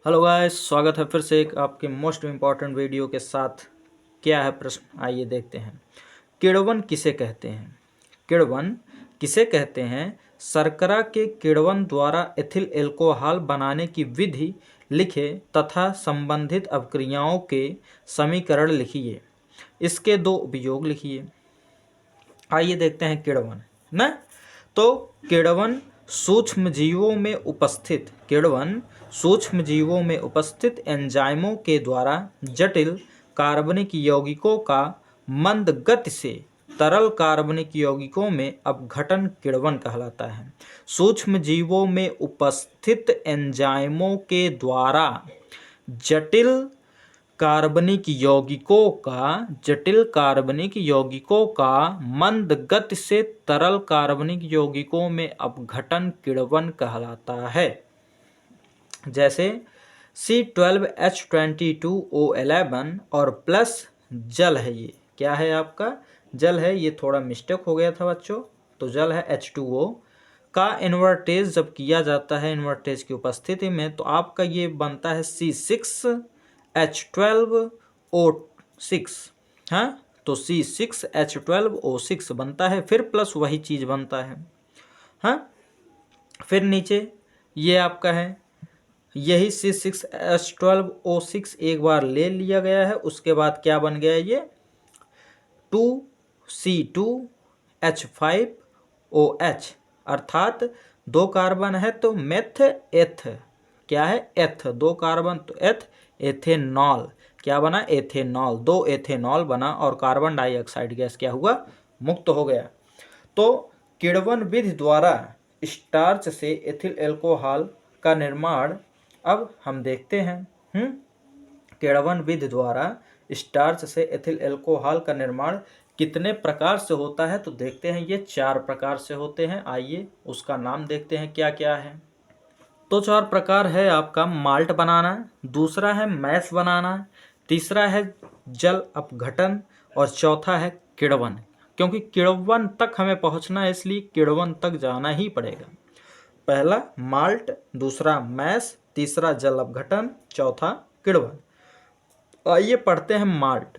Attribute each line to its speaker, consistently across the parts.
Speaker 1: Hello guys, स्वागत है फिर से एक आपके मोस्ट इम्पॉर्टेंट वीडियो के साथ। क्या है प्रश्न, आइए देखते हैं। किण्वन किसे कहते हैं? किण्वन किसे कहते हैं? शर्करा के किण्वन द्वारा एथिल एल्कोहल बनाने की विधि लिखे तथा संबंधित अपक्रियाओं के समीकरण लिखिए। इसके दो उपयोग लिखिए। आइए देखते हैं किण्वन ना। तो किण्वन सूक्ष्म जीवों में उपस्थित एंजाइमों के द्वारा जटिल कार्बनिक यौगिकों का मंद गति से तरल कार्बनिक यौगिकों में अपघटन किण्वन कहलाता है। सूक्ष्म जीवों में उपस्थित एंजाइमों के द्वारा जटिल कार्बनिक यौगिकों का मंद गति से तरल कार्बनिक यौगिकों में अपघटन किण्वन कहलाता है। जैसे C12H22O11 और प्लस जल है। ये क्या है? आपका जल है। ये थोड़ा मिस्टेक हो गया था बच्चों, तो जल है H2O का इन्वर्टेज जब किया जाता है इन्वर्टेज की उपस्थिति में, तो आपका ये बनता है C6H12O6। हाँ, तो C6H12O6 बनता है, फिर प्लस वही चीज़ बनता है। हाँ, फिर नीचे ये आपका है, यही C6H12O6 एक बार ले लिया गया है। उसके बाद क्या बन गया? ये 2C2H5OH, अर्थात दो कार्बन है तो मेथ एथ। क्या है? एथ। दो कार्बन तो एथ, एथेनॉल। क्या बना? एथेनॉल। दो एथेनॉल बना और कार्बन डाइऑक्साइड गैस क्या हुआ? मुक्त हो गया। तो किण्वन विधि द्वारा स्टार्च से एथिल एल्कोहल का निर्माण अब हम देखते हैं। किण्वन विधि द्वारा स्टार्च से एथिल एल्कोहल का निर्माण कितने प्रकार से होता है? तो देखते हैं। ये 4 प्रकार से होते हैं। आइए उसका नाम देखते हैं क्या क्या है। तो 4 प्रकार है आपका: माल्ट बनाना, दूसरा है मैश बनाना, तीसरा है जल अपघटन और चौथा है किण्वन। क्योंकि किण्वन तक हमें पहुंचना है, इसलिए किण्वन तक जाना ही पड़ेगा। पहला माल्ट, दूसरा मैश, तीसरा जल अपघटन, चौथा किण्वन। आइए पढ़ते हैं माल्ट।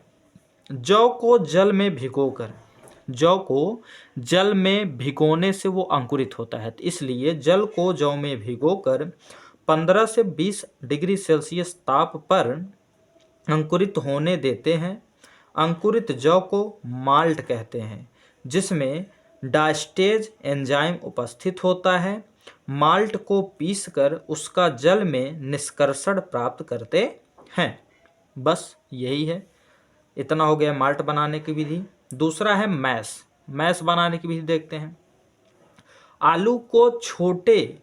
Speaker 1: जौ को जल में भिगोने से वो अंकुरित होता है, इसलिए जल को जौ में भिगोकर 15 से 20 डिग्री सेल्सियस ताप पर अंकुरित होने देते हैं। अंकुरित जौ को माल्ट कहते हैं, जिसमें डायस्टेज एंजाइम उपस्थित होता है। माल्ट को पीसकर उसका जल में निष्कर्षण प्राप्त करते हैं। बस यही है, इतना हो गया माल्ट बनाने की विधि। दूसरा है मैश बनाने की विधि देखते हैं। आलू को छोटे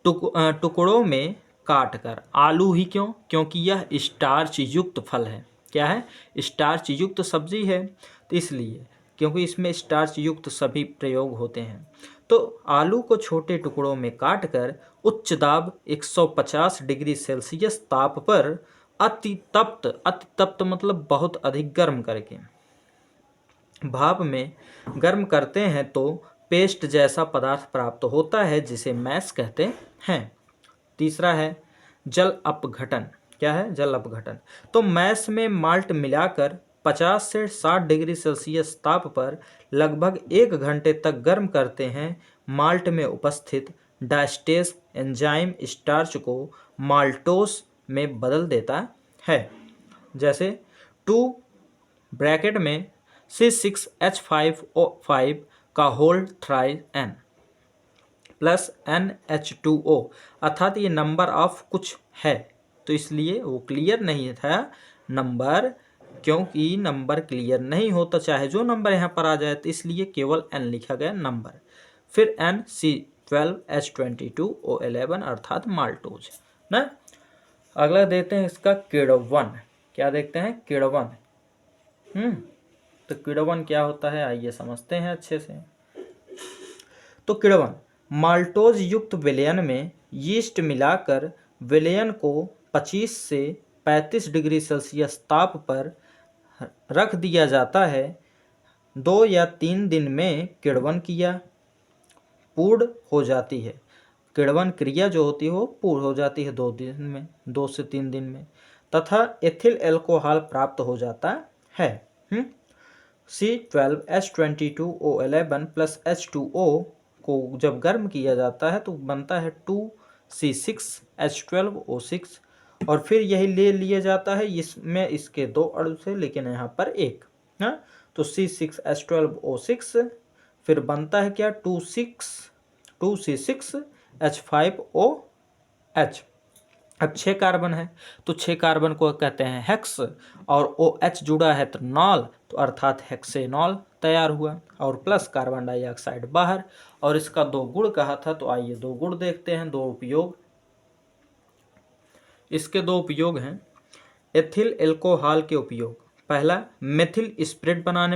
Speaker 1: टुकड़ों में काटकर, आलू ही क्यों? क्योंकि यह स्टार्च युक्त फल है। क्या है? स्टार्च युक्त सब्जी है, तो इसलिए, क्योंकि इसमें स्टार्च युक्त सभी प्रयोग होते हैं। तो आलू को छोटे टुकड़ों में काटकर उच्च दाब 150 डिग्री सेल्सियस ताप पर अति तप्त मतलब बहुत अधिक गर्म करके भाप में गर्म करते हैं, तो पेस्ट जैसा पदार्थ प्राप्त होता है, जिसे मैश कहते हैं। तीसरा है जल अपघटन। क्या है? जल अपघटन। तो मैश में माल्ट मिलाकर 50 से 60 डिग्री सेल्सियस ताप पर लगभग 1 घंटे तक गर्म करते हैं। माल्ट में उपस्थित डायस्टेज एंजाइम स्टार्च को माल्टोस में बदल देता है। जैसे 2 ब्रैकेट में C6H5O5 का whole thrice N plus NH2O, अर्थात ये नंबर ऑफ कुछ है, तो इसलिए वो क्लियर नहीं था नंबर, क्योंकि नंबर क्लियर नहीं होता चाहे जो नंबर यहाँ पर आ जाए, तो इसलिए केवल N लिखा गया नंबर। फिर NC12H22O11 अर्थात माल्टोज ना। अगला देखते हैं इसका किण्वन। क्या देखते हैं? किण्वन। तो किण्वन क्या होता है, आइए समझते हैं अच्छे से। तो किण्वन माल्टोज युक्त विलयन में यीस्ट मिलाकर विलयन को 25 से 35 डिग्री सेल्सियस ताप पर रख दिया जाता है। 2 या 3 दिन में किण्वन किया पूर्ण हो जाती है। किण्वन क्रिया जो होती है वो पूर्ण हो जाती है 2 से 3 दिन में, तथा एथिल एल्कोहल प्राप्त हो जाता है। C12H22O11 प्लस H2O को जब गर्म किया जाता है तो बनता है 2C6H12O6, और फिर यही ले लिया जाता है, इसमें इसके 2 अणु से लेकिन यहाँ पर 1। हाँ, तो C6H12O6 फिर बनता है क्या 2C6H5OH। अब 6 कार्बन है तो 6 कार्बन को कहते हैं हेक्स, और OH जुड़ा है तो नॉल, तो अर्थात हेक्सेनॉल तैयार हुआ, और प्लस कार्बन डाइऑक्साइड बाहर। और इसका 2 गुण कहा था, तो आइए 2 गुण देखते हैं, 2 उपयोग। इसके 2 उपयोग हैं। एथिल एल्कोहल के उपयोग, पहला मेथिल स्प्रेड बनाने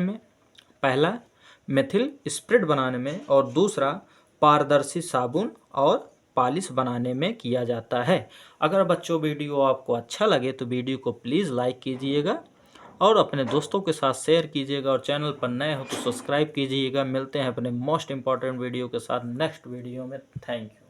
Speaker 1: में, और दूसरा पारदर्शी साबुन और पालिश बनाने में किया जाता है। अगर बच्चों वीडियो आपको अच्छा लगे तो वीडियो को प्लीज़ लाइक कीजिएगा और अपने दोस्तों के साथ शेयर कीजिएगा, और चैनल पर नए हो तो सब्सक्राइब कीजिएगा। मिलते हैं अपने मोस्ट इम्पॉर्टेंट वीडियो के साथ नेक्स्ट वीडियो में। Thank you.